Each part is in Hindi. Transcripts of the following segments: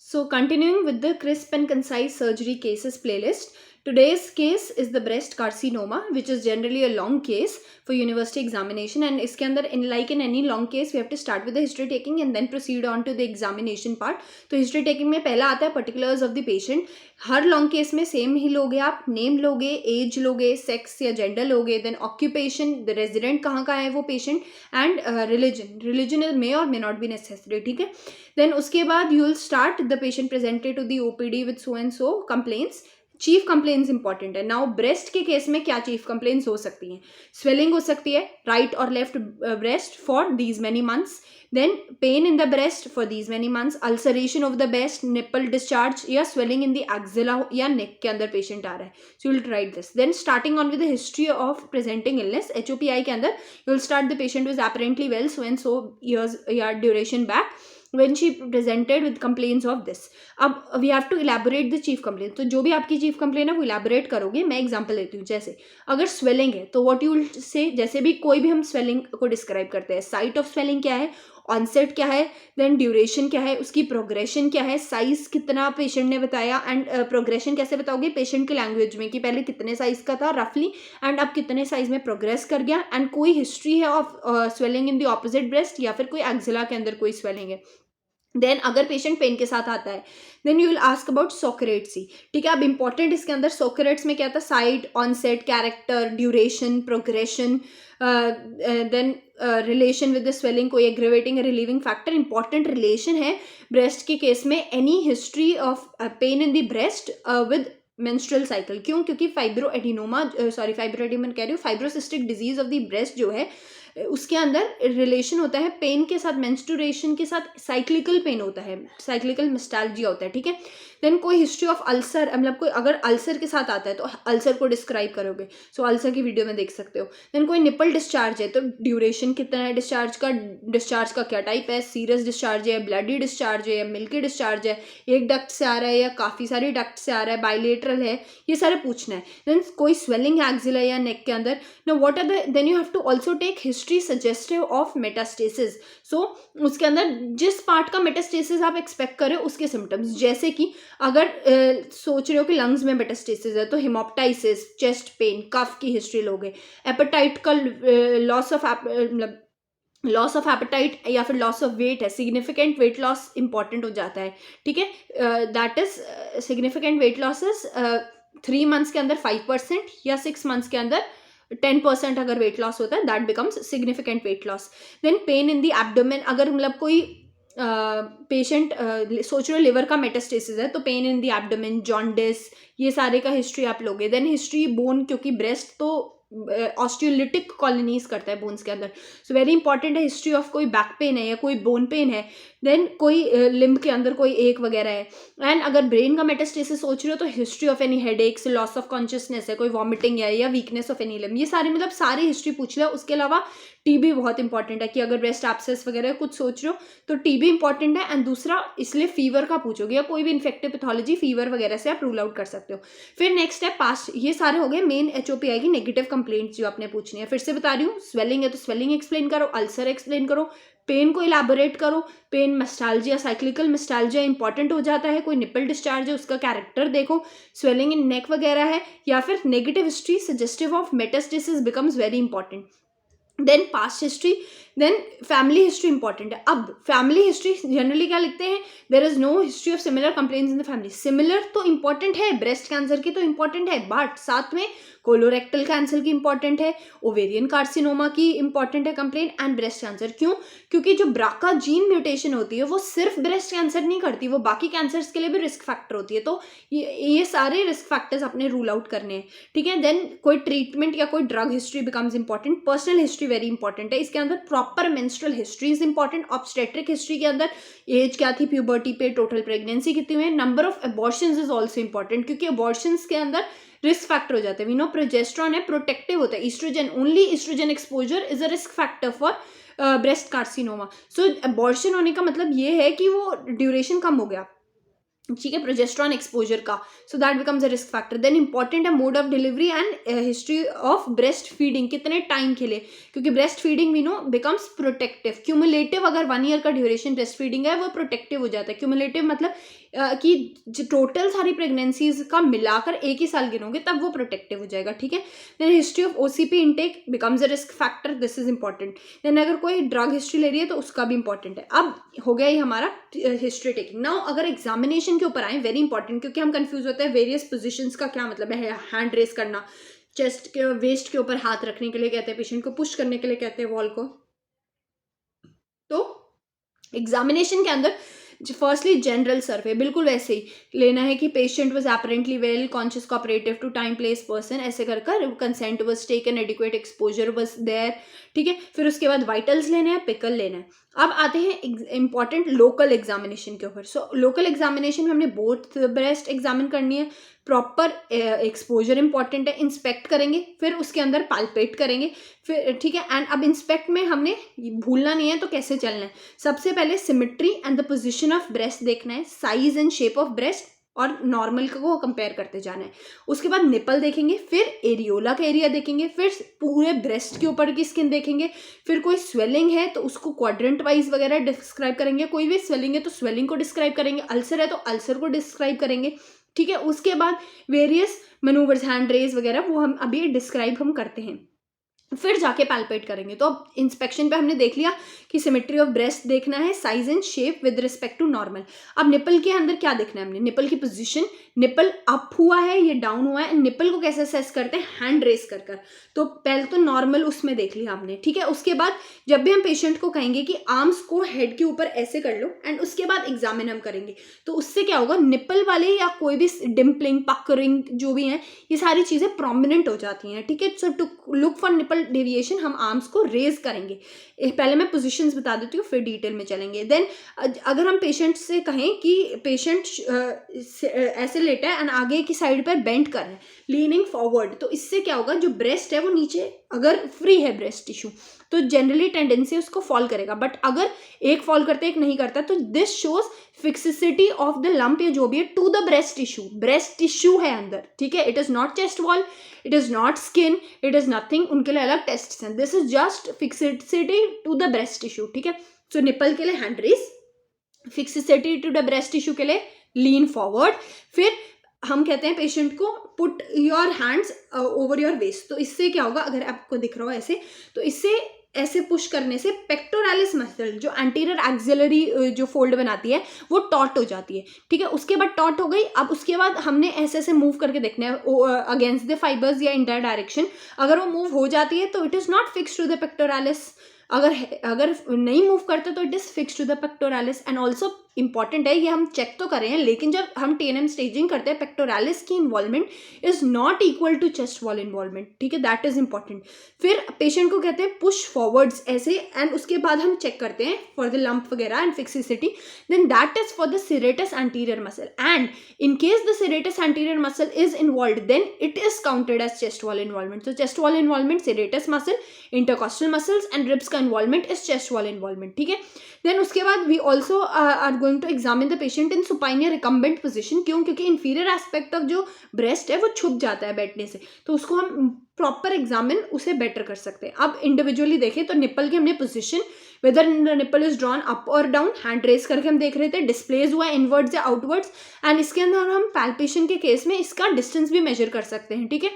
So, continuing with the crisp and concise surgery cases playlist, today's case is the breast carcinoma, which is generally a long case for university examination. And इसके अंदर in any long case, we have to start with the history taking and then proceed on to the examination part. तो history taking में पहला आता है particulars of the patient. Her long case में same ही लोगे आप, name लोगे, age लोगे, sex या gender लोगे, then occupation, the resident कहाँ का है वो patient, and religion may or may not be necessary. ठीक है. Then उसके बाद you will start the patient presented to the OPD with so and so complaints. Chief complaints important है. नाउ ब्रेस्ट के केस में क्या चीफ कंप्लेन्स हो सकती हैं? स्वेलिंग हो सकती है राइट और left breast for these many months, then pain in the breast for these many months, ulceration of the breast, nipple discharge या स्वेलिंग इन द एक्सिला या नेक के अंदर पेशेंट आ रहा है. So you will write this. Then starting on with the history of presenting illness, HOPI के अंदर you will start the patient was apparently well so and so years या duration back when she presented with complaints of this. अब we have to elaborate the chief complaint. तो जो भी आपकी chief complaint है वो elaborate करोगे. मैं example देती हूँ. जैसे अगर swelling है तो what you will say, जैसे भी कोई भी हम swelling को describe करते हैं, site of swelling क्या है, ऑनसेट क्या है, देन ड्यूरेशन क्या है, उसकी प्रोग्रेशन क्या है, साइज कितना पेशेंट ने बताया, एंड प्रोग्रेशन कैसे बताओगे पेशेंट की लैंग्वेज में कि पहले कितने साइज का था रफली एंड अब कितने साइज में प्रोग्रेस कर गया, एंड कोई हिस्ट्री है of swelling in the opposite breast या फिर कोई एक्सिला के अंदर कोई स्वेलिंग है. देन अगर पेशेंट पेन के साथ आता है then you will ask about Socrates. ठीक है. अब इंपॉर्टेंट इसके अंदर सोकरेट्स में क्या था, site, onset, character, duration, progression, then relation with the swelling, कोई aggravating relieving factor. Important relation है ब्रेस्ट के केस में any history of pain in the breast with menstrual cycle. क्यों? क्योंकि फाइब्रोएडिनोमा फाइब्रोएडिनोमा कह रही हूँ, fibrocystic disease of the breast जो है उसके अंदर रिलेशन होता है पेन के साथ, मेंस्ट्रुएशन के साथ साइक्लिकल पेन होता है, साइक्लिकल मिस्टैल्जिया होता है. ठीक है. देन कोई हिस्ट्री ऑफ अल्सर, मतलब कोई अगर अल्सर के साथ आता है तो अल्सर को डिस्क्राइब करोगे, सो अल्सर की वीडियो में देख सकते हो. देन कोई निपल डिस्चार्ज है तो ड्यूरेशन कितना है डिस्चार्ज का क्या टाइप है, सीरियस डिस्चार्ज है, ब्लडी डिस्चार्ज है या मिल्की डिस्चार्ज है, एक डक्ट से आ रहा है या काफ़ी सारी डक्ट से आ रहा है, बाइलेटरल है, ये सारे पूछना है. देन कोई स्वेलिंग है एक्सिला या नेक के अंदर. No what are the, then you have to also take history suggestive of metastasis. So उसके अंदर जिस पार्ट का मेटास्टेसिस आप एक्सपेक्ट करें उसके सिम्टम्स, जैसे कि अगर सोच रहे हो कि लंग्स में मेटास्टेसिस है तो हिमोप्टाइसिस, चेस्ट पेन, कफ की हिस्ट्री लोगे, एपेटाइट का लॉस ऑफ मतलब लॉस ऑफ एपेटाइट या फिर लॉस ऑफ वेट है, सिग्निफिकेंट वेट लॉस इंपॉर्टेंट हो जाता है. ठीक है. That is significant weight loss is 3 months के अंदर 5% या 6 मंथ्स के अंदर 10% अगर वेट लॉस होता है, that becomes significant weight loss. Then pain in the abdomen, अगर मतलब कोई पेशेंट सोच रहे हो लिवर का मेटास्टेसिस है तो pen in the abdomen, jaundice, ये सारे का हिस्ट्री आप लोगे. देन हिस्ट्री बोन, क्योंकि ब्रेस्ट तो ऑस्टियोलिटिक कॉलोनीज करता है बोन्स के अंदर, सो वेरी इंपॉर्टेंट है हिस्ट्री ऑफ कोई बैक पेन है या कोई बोन पेन है, देन कोई लिम्ब के अंदर कोई एक वगैरह है. एंड अगर ब्रेन का मेटास्टेसिस सोच रहे हो तो history of any headaches, loss of consciousness है, कोई वॉमिटिंग है या वीकनेस ऑफ एनी लिम्ब, ये सारे मतलब सारी हिस्ट्री पूछ लो. उसके अलावा टीबी बहुत इंपॉर्टेंट है कि अगर ब्रेस्ट एब्सेस वगैरह कुछ सोच रहे हो तो टीबी इंपॉर्टेंट है. एंड दूसरा इसलिए फीवर का पूछोगे या कोई भी इन्फेक्टिव पैथोलॉजी फीवर वगैरह से आप रूल आउट कर सकते हो. फिर नेक्स्ट है पास्ट. ये सारे हो गए मेन HOPI की नेगेटिव कंप्लेंट्स जो आपने पूछनी है. फिर से बता रही हूँ, स्वेलिंग है तो स्वेलिंग एक्सप्लेन करो, अल्सर एक्सप्लेन करो, पेन को इलाबोरेट करो, पेन मिस्टाल्जिया, साइक्लिकल मिस्टाल्जिया इंपॉर्टेंट हो जाता है, कोई निपल डिस्चार्ज है उसका कैरेक्टर देखो, स्वेलिंग इन नेक वगैरह है, या फिर negative history suggestive of metastasis becomes very important. Then past history, then family history important है. अब फैमिली हिस्ट्री जनरली क्या लिखते हैं, there is no history of similar complaints in the family. Similar तो इंपॉर्टेंट है, ब्रेस्ट कैंसर की तो इंपॉर्टेंट है, बट साथ में कोलोरेक्टल कैंसर की इंपॉर्टेंट है, ओवेरियन कार्सिनोमा की इंपॉर्टेंट है कंप्लेंट, एंड ब्रेस्ट कैंसर. क्यों? क्योंकि जो ब्राका जीन म्यूटेशन होती है वो सिर्फ ब्रेस्ट कैंसर नहीं करती, वो बाकी कैंसर्स के लिए भी रिस्क फैक्टर होती है. तो ये सारे रिस्क फैक्टर्स अपने रूल आउट करने हैं. ठीक है. देन कोई ट्रीटमेंट या कोई drug history becomes important. Personal history very important है. इसके अंदर proper menstrual history is important. Obstetric history के अंदर एज क्या थी प्यूबर्टी पे, टोटल प्रेगनेंसी कितनी हुई है, number of abortions is also important, क्योंकि अबॉर्शंस के अंदर रिस्क फैक्टर हो जाते हैं. वी नो प्रोजेस्ट्रॉन है प्रोटेक्टिव होता है, oestrogen, only oestrogen exposure is a risk factor for breast carcinoma. So abortion होने का मतलब ये है कि वो ड्यूरेशन कम हो गया, ठीक है, प्रोजेस्ट्रॉन एक्सपोजर का, so that becomes a risk factor. Then important है mode of delivery and history of breast feeding, कितने टाइम के लिए, क्योंकि breast feeding we know becomes protective. Cumulative अगर 1 ईयर का ड्यूरेशन ब्रेस्ट फीडिंग है वो प्रोटेक्टिव हो जाता है। क्यूमुलेटिव मतलब कि जो टोटल सारी प्रेगनेंसीज का मिलाकर 1 ही साल गिनोगे तब वो प्रोटेक्टिव हो जाएगा, ठीक है। Then history of OCP intake becomes a risk factor, this is important. Then अगर कोई ड्रग हिस्ट्री ले रही है तो उसका भी इंपॉर्टेंट है। अब हो गया ये हमारा हिस्ट्री टेकिंग। नाउ अगर एग्जामिनेशन के ऊपर आए, वेरी इंपॉर्टेंट, क्योंकि हम कंफ्यूज होते हैं वेरियस पोजिशंस का क्या मतलब है। हैंड रेस करना, चेस्ट के वेस्ट के ऊपर हाथ रखने के लिए कहते हैं, पेशेंट को पुश करने के लिए कहते हैं वॉल को। तो एग्जामिनेशन के अंदर फर्स्टली जनरल सर्वे बिल्कुल वैसे ही लेना है कि patient was apparently well, conscious, cooperative to time place person, ऐसे कर कर consent was taken, adequate exposure was there, ठीक है। फिर उसके बाद वाइटल्स लेने हैं, पिकल लेना है। अब आते हैं इंपॉर्टेंट लोकल एग्जामिनेशन के ऊपर। सो लोकल एग्जामिनेशन में हमने बोथ ब्रेस्ट एग्जामिन करनी है, प्रॉपर एक्सपोजर इंपॉर्टेंट है, इंस्पेक्ट करेंगे, फिर उसके अंदर पाल्पेट करेंगे, फिर ठीक है। एंड अब इंस्पेक्ट में हमने भूलना नहीं है तो कैसे चलना है। सबसे पहले symmetry and the position of breast देखना है, size and shape of breast और नॉर्मल को कंपेयर करते जाना है। उसके बाद निपल देखेंगे, फिर एरियोला का एरिया देखेंगे, फिर पूरे ब्रेस्ट के ऊपर की स्किन देखेंगे, फिर कोई स्वेलिंग है तो उसको क्वाड्रेंट वाइज वगैरह डिस्क्राइब करेंगे, कोई भी स्वेलिंग है तो स्वेलिंग को डिस्क्राइब करेंगे, अल्सर है तो अल्सर को डिस्क्राइब करेंगे, ठीक है। उसके बाद वेरियस मैनूवर्स, हैंड रेज वगैरह वो हम अभी डिस्क्राइब हम करते हैं, फिर जाके पैल्पेट करेंगे। तो अब इंस्पेक्शन पे हमने देख लिया कि सिमेट्री ऑफ ब्रेस्ट देखना है, size and shape with respect to normal. अब निपल के अंदर क्या देखना है हमने, निपल की पोजीशन, निपल अप हुआ है ये डाउन हुआ है, निपल को कैसे असेस करते हैं, हैंड रेस कर कर। तो पहले तो नॉर्मल उसमें देख लिया हमने, ठीक है। उसके बाद जब भी हम पेशेंट को कहेंगे कि आर्म्स को हेड के ऊपर ऐसे कर लो एंड उसके बाद एग्जामिन हम करेंगे, तो उससे क्या होगा, निपल वाले या कोई भी डिम्पलिंग, पकरिंग जो भी है, ये सारी चीजें प्रोमिनेंट हो जाती हैं, ठीक है। So to look for nipple deviation हम आर्म्स को रेज करेंगे। पहले मैं पोजीशंस बता देती हूँ फिर डिटेल में चलेंगे। देन अगर हम पेशेंट से कहें कि पेशेंट ऐसे लेटा है एंड आगे की साइड पर बेंड कर रहे हैं, लीनिंग फॉरवर्ड, तो इससे क्या होगा, जो ब्रेस्ट है वो नीचे अगर फ्री है ब्रेस्ट टिश्यू तो जनरली टेंडेंसी उसको फॉल करेगा, बट अगर एक फॉल करता है एक नहीं करता तो this shows fixity of the lump या जो भी है टू द ब्रेस्ट टिश्यू है अंदर, ठीक है। It is not chest wall, it is not skin, it is nothing, उनके लिए अलग टेस्ट हैं, this is just fixity to the breast tissue, ठीक है। सो निपल के लिए hand raise, fixity to the breast tissue के लिए लीन फॉरवर्ड, फिर हम कहते हैं पेशेंट को put your hands over your waist. तो इससे क्या होगा, अगर आपको दिख रहा हो ऐसे, तो इससे ऐसे पुश करने से पेक्टोरालिस मसल जो एंटीरियर एक्सिलरी जो फोल्ड बनाती है वो टॉट हो जाती है, ठीक है। उसके बाद टॉट हो गई, अब उसके बाद हमने ऐसे ऐसे मूव करके देखना है अगेंस्ट द फाइबर्स या इन दैट डायरेक्शन। अगर वो मूव हो जाती है तो it is not fix to the pectoralis, अगर नहीं मूव करते तो it is fix to the pectoralis. And also important है, ये हम चेक तो कर रहे हैं लेकिन जब हम टीएनएम स्टेजिंग करते हैं पेक्टोरालिस की involvement is not equal to chest wall involvement, ठीक है, दैट इज इंपॉर्टेंट। फिर पेशेंट को कहते हैं पुश फॉरवर्ड्स ऐसे, एंड उसके बाद हम चेक करते हैं फॉर द लंप वगैरह and fixity, then that is for the serratus anterior muscle, and in case the serratus anterior muscle is involve then it is counted as chest wall involvement. तो chest wall involvement serratus muscle, intercostal muscles and ribs का involvement is chest wall involvement, ठीक है। देन उसके बाद we also are going to examine the patient in supine or recumbent position, क्यों, क्योंकि इंफीरियर एस्पेक्ट ऑफ जो ब्रेस्ट है वो छुप जाता है बैठने से, तो उसको हम प्रॉपर एग्जामिन उसे बेटर कर सकते हैं। अब इंडिविजुअली देखें तो निपल की हमने position, whether nipple is drawn up और डाउन, हैंड रेस करके हम देख रहे थे, डिस्प्लेज हुआ इनवर्ड्स या आउटवर्ड्स, एंड इसके अंदर हम पैल्पेशन के केस में इसका डिस्टेंस भी मेजर कर सकते हैं, ठीक है,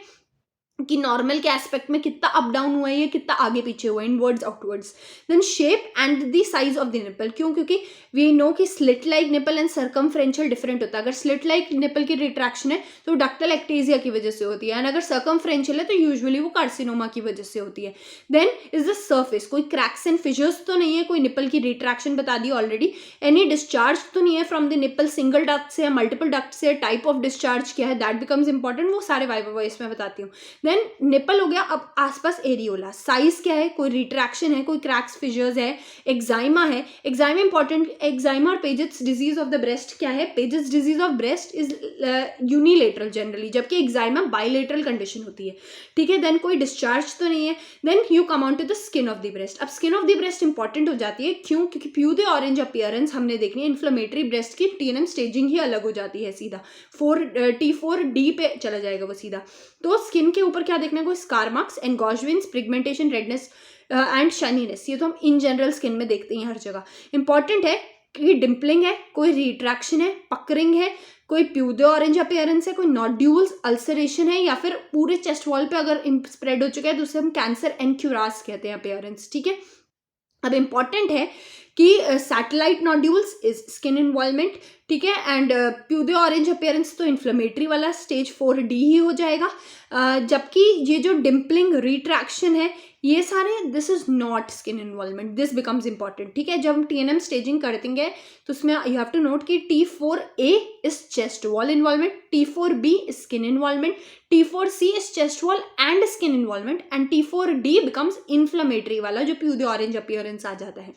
कि नॉर्मल के एस्पेक्ट में कितना अप डाउन हुआ है, ये कितना आगे पीछे हुआ है, inwards outwards. Then shape and the size of the nipple, क्यों, क्योंकि वी नो कि slit like nipple and circumferential different होता है। अगर स्लिट लाइक निपल की रिट्रैक्शन है तो डक्टल एक्टेजिया की वजह से होती है, एंड अगर सर्कमफ्रेंशियल है तो यूजुअली वो कार्सिनोमा की वजह से होती है। देन इज द सर्फेस, कोई क्रैक्स एंड फिजर्स तो नहीं है, कोई निपल की रिट्रैक्शन बता दी ऑलरेडी, एनी डिस्चार्ज तो नहीं है from the nipple, single duct से या मल्टीपल डक्ट से, टाइप ऑफ डिस्चार्ज क्या है दैट बिकम्स इंपॉर्टेंट, वो सारे वाइवा वॉइस में बताती हूँ। देन निपल हो गया, अब आसपास एरियोला, साइज क्या है, कोई रिट्रैक्शन है, कोई क्रैक्स फिशर्स है, एक्साइमा है, एक्साइमा इंपॉर्टेंट, एक्साइमा और pages disease of the breast क्या है, pages disease of breast is unilateral generally, जबकि एक्साइमा बाइलेटरल कंडीशन होती है, ठीक है। देन कोई डिस्चार्ज तो नहीं है। Then you come on to the skin of the breast. अब skin of the breast important हो जाती है, क्यों, क्योंकि प्यूदे ऑरेंज अपीयरेंस हमने देखनी है, इन्फ्लेमेटरी ब्रेस्ट की टीएनएम स्टेजिंग ही अलग हो जाती है, सीधा T4D पे चला जाएगा वो सीधा। तो स्किन के ऊपर क्या देखने को, scar marks, engorgements, pigmentation, redness and shininess, ये तो हम इन जनरल स्किन में देखते हैं हर जगह। इंपॉर्टेंट है कि डिम्पलिंग है, कोई रिट्रैक्शन है, पकरिंग है, कोई प्यूदे ऑरेंज अपीयरेंस है, कोई नोड्यूल्स, अल्सरेशन है, या फिर पूरे चेस्ट वॉल पे अगर स्प्रेड हो चुका है तो उसे हम कैंसर एनक्यूरास कहते हैं अपीयरेंस, ठीक है। अब इंपॉर्टेंट है कि satellite nodules is skin involvement, ठीक है, एंड प्यूदे ऑरेंज अपीयरेंस तो इन्फ्लेमेटरी वाला स्टेज 4D ही हो जाएगा, जबकि ये जो डिम्पलिंग, रिट्रैक्शन है, ये सारे this is not skin involvement, this becomes important, ठीक है। जब हम टीएनएम स्टेजिंग करते हैं तो उसमें यू हैव टू नोट कि T4A is chest wall involvement, T4B is skin involvement, T4C is chest wall and skin involvement, and T4D becomes inflammatory वाला जो प्यूदे ऑरेंज अपीयरेंस आ जाता है।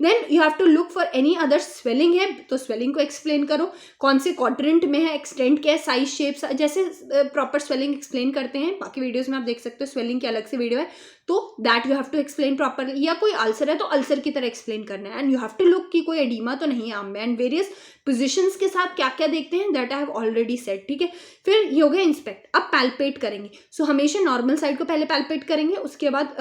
Then you have to look for any other swelling है, तो स्वेलिंग को एक्सप्लेन करो, कौन से क्वाड्रेंट में है, एक्सटेंट क्या है, साइज, शेप्स, जैसे प्रॉपर स्वेलिंग एक्सप्लेन करते हैं, बाकी वीडियोस में आप देख सकते हो, स्वेलिंग की अलग से वीडियो है, तो that you have to explain properly. या कोई अल्सर है तो अल्सर की तरह एक्सप्लेन करना है, and you have to look कि कोई एडीमा तो नहीं है आम में, एंड वेरियस पोजिशंस के साथ क्या क्या देखते हैं, that I have already said, ठीक है। फिर ये हो गया इंस्पेक्ट। अब पैल्पेट करेंगे, सो हमेशा नॉर्मल साइड को पहले पैल्पेट करेंगे, उसके बाद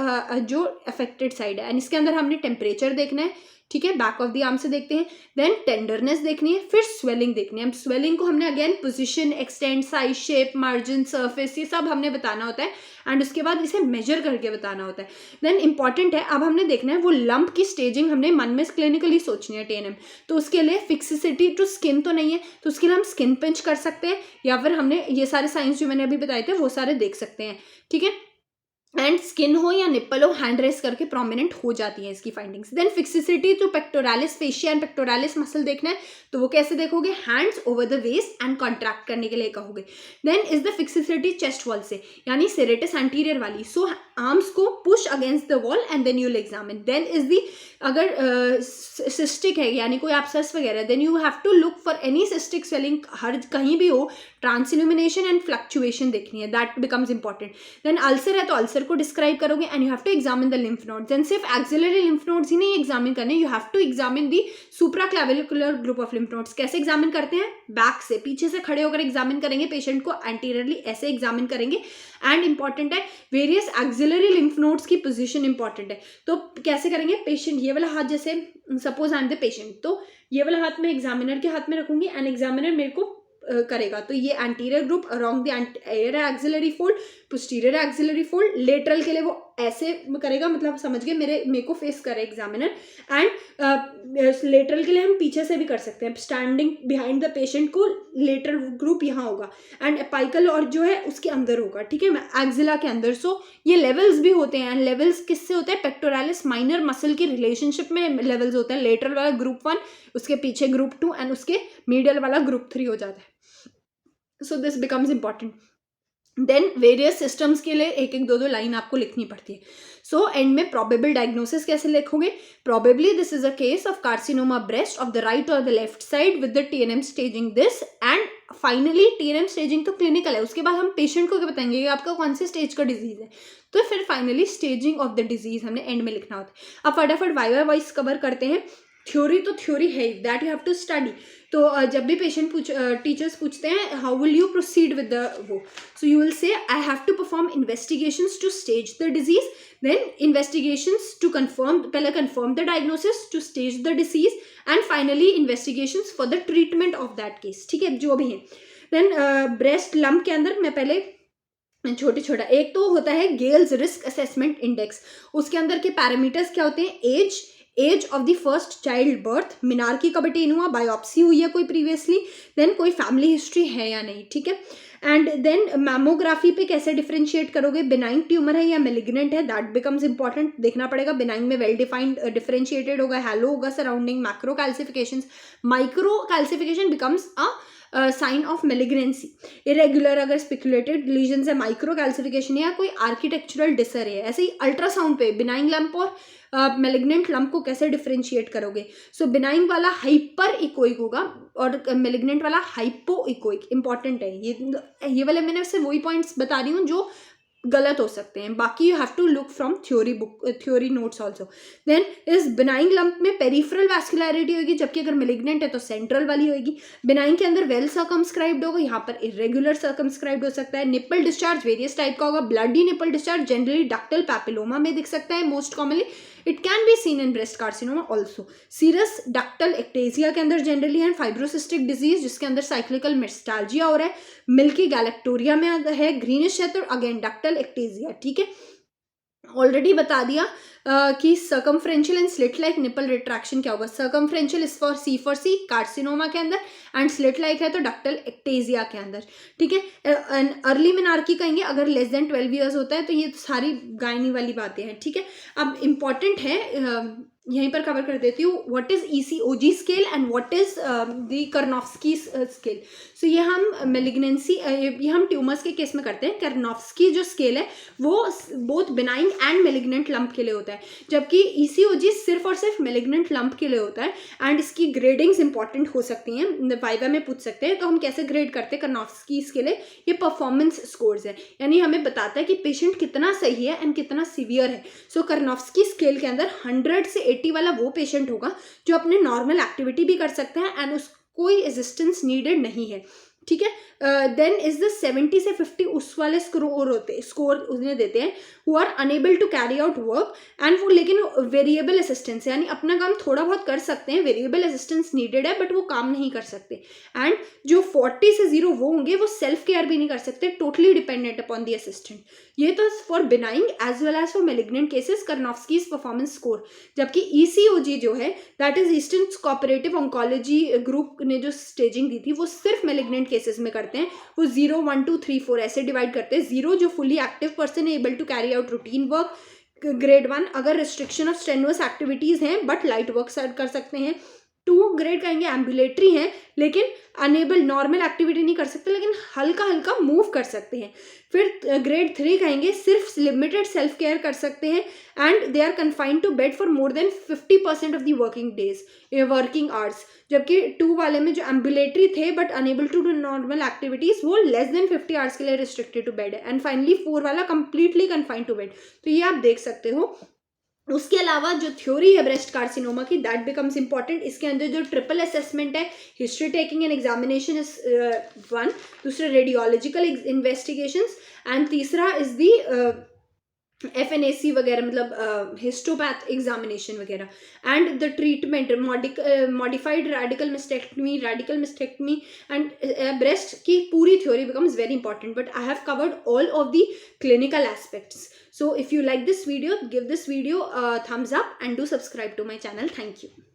जो अफेक्टेड साइड है, एंड इसके अंदर हमने टेम्परेचर देखना है, ठीक है, बैक ऑफ द आर्म से देखते हैं, देन टेंडरनेस देखनी है, फिर स्वेलिंग देखनी है। स्वेलिंग को हमने again position, extent, size, shape, margin, surface, ये सब हमने बताना होता है, एंड उसके बाद इसे मेजर करके बताना होता है। देन इंपॉर्टेंट है, अब हमने देखना है वो लंप की स्टेजिंग हमने मन में क्लिनिकली सोचनी है टीएनएम, तो उसके लिए फिक्सिसिटी टू स्किन तो नहीं है, तो उसके लिए हम स्किन पिंच कर सकते हैं, या फिर हमने ये सारे साइंस जो मैंने अभी बताए थे वो सारे देख सकते हैं, ठीक है। एंड स्किन हो या निप्पल हो, हैंड रेस करके प्रोमिनेंट हो जाती है इसकी फाइंडिंग्स। देन फिक्सिसिटी तो pectoralis fascia and pectoralis muscle देखना है, तो वो कैसे देखोगे, hands over the waist and contract करने के लिए कहोगे। Then is the fixity chest wall से, यानी सेरेटस एंटीरियर वाली, सो आर्म्स को push against the wall and then you will examine. Then is the, अगर सिस्टिक है यानी कोई एब्सेस वगैरह, then you have to look for any cystic swelling, हर कहीं भी हो, ट्रांसइल्यूमिनेशन एंड फ्लक्चुएशन देखनी है, that becomes important. Then ulcer है तो अल्सर को डिस्क्राइब करोगे, and you have to examine the lymph nodes. Then सिर्फ एक्सिलरी लिम्फ नोड्स ही नहीं एग्जामिन करने, you have to examine the supraclavicular group of lymph nodes. कैसे एग्जामिन करते हैं, बैक से, पीछे से खड़े होकर एग्जामिन करेंगे पेशेंट को, एंटीरियरली ऐसे एग्जामिन करेंगे। एंड इंपॉर्टेंट है वेरियस एक्सिलरी लिम्फ नोड्स की पोजीशन इंपॉर्टेंट है, तो कैसे करेंगे, पेशेंट ये वाला हाथ, जैसे suppose I am the patient, तो ये वाला हाथ मैं एग्जामिनर के हाथ में रखूंगी, एंड एग्जामिनर मेरे को करेगा, तो ये anterior group around the air axillary fold, posterior axillary fold, lateral के लिए वो ऐसे करेगा, मतलब समझ गए, मेरे को फेस करे एग्जामिनर, एंड लेटरल के लिए हम पीछे से भी कर सकते हैं, स्टैंडिंग बिहाइंड द पेशेंट को लेटरल ग्रुप यहाँ होगा, एंड एपाइकल और जो है उसके अंदर होगा, ठीक है, एक्सिला के अंदर। सो ये लेवल्स भी होते हैं, एंड लेवल्स किससे होते हैं, पेक्टोरालिस माइनर मसल की रिलेशनशिप में लेवल्स होते हैं, लेटरल वाला ग्रुप 1, उसके पीछे ग्रुप 2, एंड उसके मीडियल वाला ग्रुप 3 हो जाता है। So this becomes important. Then various systems के लिए एक एक दो दो लाइन आपको लिखनी पड़ती है। सो एंड में प्रोबेबल डायग्नोसिस कैसे लिखोगे, probably this is a case of carcinoma breast of the right और the left side with the TNM staging this, and finally TNM staging तो क्लिनिकल है, उसके बाद हम पेशेंट को क्या बताएंगे कि आपका कौन से स्टेज का डिजीज है, तो फिर finally staging of the disease हमने एंड में लिखना होता है। अब फटाफट वाइवा वाइज कवर करते हैं। थ्योरी तो थ्योरी है, that you have to study. तो जब भी पेशेंट टीचर्स पूछते हैं how will you proceed with the वो, so you will say I have to perform investigations to stage the disease, then investigations to confirm, पहले confirm the diagnosis, to stage the disease, and finally investigations for the treatment of that case, ठीक है, जो भी है। देन ब्रेस्ट लम्प के अंदर मैं पहले छोटा एक तो होता है गेल्स रिस्क असेसमेंट इंडेक्स, उसके अंदर के पैरामीटर्स क्या होते हैं, age of the first child birth, menarche कब अटेन हुआ, बायोप्सी हुई है कोई प्रीवियसली, देन कोई फैमिली हिस्ट्री है या नहीं, ठीक है। एंड देन मैमोग्राफी पे कैसे डिफरेंशिएट करोगे, बिनाइन ट्यूमर है या मेलिग्नेंट है, दैट बिकम्स इंपॉर्टेंट, देखना पड़ेगा। बिनाइन में वेल डिफाइंड डिफरेंशिएटेड होगा, हैलो होगा surrounding, macro calcification, micro calcification becomes a sign of malignancy. Irregular अगर स्पिकुलेटेड लीजन है, माइक्रो कैल्सिफिकेशन या कोई आर्किटेक्चरल डिसर है। ऐसे ही अल्ट्रासाउंड पे बिनाइन लंप और मेलिग्नेंट लंप को कैसे डिफरेंशिएट करोगे। सो बिनाइन वाला हाइपर इकोइक होगा और मेलिग्नेंट वाला हाइपो इकोइक। इंपॉर्टेंट है ये वाले, मैंने उससे वही पॉइंट्स बता रही हूँ जो गलत हो सकते हैं, बाकी you have to look from theory book, theory notes also. Then इस बिनाइन लंप में पेरिफेरल वैस्कुलैरिटी होगी, जबकि अगर मेलिग्नेंट है तो सेंट्रल वाली होगी। बिनाइन के अंदर वेल सर्कमस्क्राइब्ड होगा, यहाँ पर इरेगुलर सर्कमस्क्राइब्ड हो सकता है। निपल डिस्चार्ज वेरियस टाइप का होगा, bloody nipple discharge generally ductal papilloma में दिख सकता है most commonly, it can be seen in breast carcinoma also. Serous ductal ectasia के अंदर जनरली है, फाइब्रोसिस्टिक डिजीज जिसके अंदर साइक्लिकल मेस्टाल्जिया हो रहा है, मिल्की गैलेक्टोरिया में है, ग्रीनिश है तो अगेन डक्टल एक्टेजिया। ठीक है, ऑलरेडी बता दिया कि circumferential and slit like nipple retraction क्या होगा। सर्कमफ्रेंशियल इज फॉर सी कार्सिनोमा के अंदर, एंड स्लिट लाइक है तो डक्टल एक्टेजिया के अंदर। ठीक है, अर्ली मेनार्की कहेंगे अगर लेस देन 12 ईयर्स होता है, तो ये सारी गायनी वाली बातें हैं। ठीक है, अब इंपॉर्टेंट है, यहीं पर कवर कर देती हूँ, what is ECOG scale and what is the Karnofsky scale. So ये हम मेलिग्नेंसी, ये हम ट्यूमर्स के केस में करते हैं। कर्नॉफ्स्की जो स्केल है वो both benign and malignant lump के लिए होता है, जबकि ECOG सिर्फ और सिर्फ मेलिग्नेंट लंप के लिए होता है। एंड इसकी ग्रेडिंग्स इंपॉर्टेंट हो सकती हैं, वाइवा में पूछ सकते हैं। तो हम कैसे ग्रेड करते हैं कर्नॉफ्स्की स्केल है, ये परफॉर्मेंस स्कोर्स है, यानी हमें बताता है कि पेशेंट कितना सही है एंड कितना सीवियर है। सो कर्नॉफ्स्की स्केल के अंदर 100 से 80 वाला वो पेशेंट होगा जो अपने नॉर्मल एक्टिविटी भी कर सकता है एंड उस कोई असिस्टेंस नीडेड नहीं है। ठीक है, देन इज द 70 से 50 उस वाले स्कोर उन्हें देते हैं who are unable to carry out work and वो, लेकिन वेरिएबल असिस्टेंस, यानी अपना काम थोड़ा बहुत कर सकते हैं, वेरिएबल असिस्टेंस नीडेड है बट वो काम नहीं कर सकते। एंड जो 40 से 0 वो होंगे, वो सेल्फ केयर भी नहीं कर सकते, totally dependent upon the assistant. ये तो for benign as well as for malignant cases Karnofsky's performance score. जबकि ECOG जो है, that is Eastern Cooperative Oncology Group ने जो स्टेजिंग दी थी, वो सिर्फ मेलिग्नेंट केसेस में करते हैं। वो 0, 1, 2, 3, 4 ऐसे डिवाइड करते हैं। 0 जो फुली एक्टिव पर्सन है, able to carry out routine work. Grade 1 अगर रिस्ट्रिक्शन ऑफ स्ट्रेनुअस एक्टिविटीज हैं बट लाइट वर्क कर सकते हैं। 2 ग्रेड कहेंगे एम्बुलेटरी हैं लेकिन अनेबल, नॉर्मल एक्टिविटी नहीं कर सकते लेकिन हल्का हल्का मूव कर सकते हैं। फिर ग्रेड 3 कहेंगे सिर्फ लिमिटेड सेल्फ केयर कर सकते हैं and they are confined to bed for more than 50% of the working hours. जबकि 2 वाले में जो एम्बुलेटरी थे but unable to do normal activities, वो लेस देन 50 आवर्स के लिए रिस्ट्रिक्टेड टू बेड है। एंड फाइनली 4 वाला कंप्लीटली कन्फाइंड टू बेड। तो ये आप देख सकते हो। उसके अलावा जो थ्योरी है ब्रेस्ट कार्सिनोमा की, दैट बिकम्स इंपॉर्टेंट। इसके अंदर जो ट्रिपल असेसमेंट है, history taking and examination is 1, दूसरा रेडियोलॉजिकल इन्वेस्टिगेशंस एंड तीसरा इज दी FNAC वगैरह, मतलब हिस्टोपैथ एग्जामिनेशन वगैरह। And the treatment modified radical mastectomy and breast की पूरी theory becomes very important, but I have covered all of the clinical aspects. So if you like this video, give this video a thumbs up and do subscribe to my channel. Thank you.